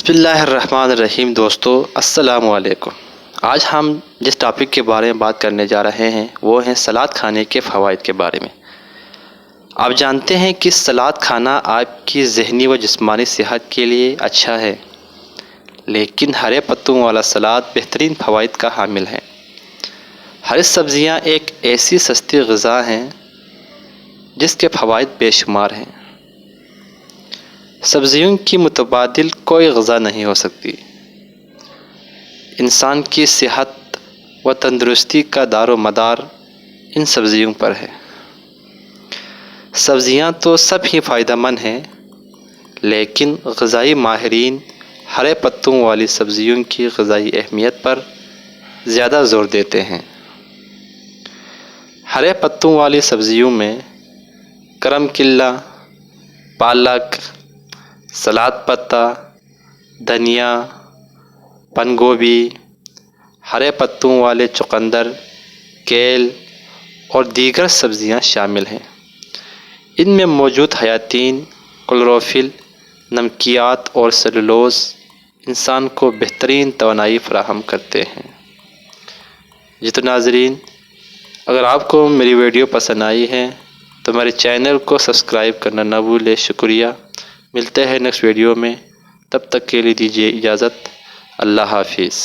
بسم اللہ الرحمن الرحیم دوستو، السلام علیکم۔ آج ہم جس ٹاپک کے بارے میں بات کرنے جا رہے ہیں وہ ہیں سلاد کھانے کے فوائد کے بارے میں۔ آپ جانتے ہیں کہ سلاد کھانا آپ کی ذہنی و جسمانی صحت کے لیے اچھا ہے، لیکن ہرے پتوں والا سلاد بہترین فوائد کا حامل ہے۔ ہری سبزیاں ایک ایسی سستی غذا ہیں جس کے فوائد بے شمار ہیں۔ سبزیوں کی متبادل کوئی غذا نہیں ہو سکتی۔ انسان کی صحت و تندرستی کا دار و مدار ان سبزیوں پر ہے۔ سبزیاں تو سب ہی فائدہ مند ہیں، لیکن غذائی ماہرین ہرے پتوں والی سبزیوں کی غذائی اہمیت پر زیادہ زور دیتے ہیں۔ ہرے پتوں والی سبزیوں میں کرم کیلا، پالک، سلاد پتا، دھنیا، بند گوبھی، ہرے پتوں والے چقندر، کیل اور دیگر سبزیاں شامل ہیں۔ ان میں موجود حیاتین، کلوروفل، نمکیات اور سیلولوز انسان کو بہترین توانائی فراہم کرتے ہیں۔ تو ناظرین، اگر آپ کو میری ویڈیو پسند آئی ہے تو میرے چینل کو سبسکرائب کرنا نہ بھولے۔ شکریہ۔ ملتے ہیں نیکسٹ ویڈیو میں، تب تک کے لیے دیجیے اجازت۔ اللہ حافظ۔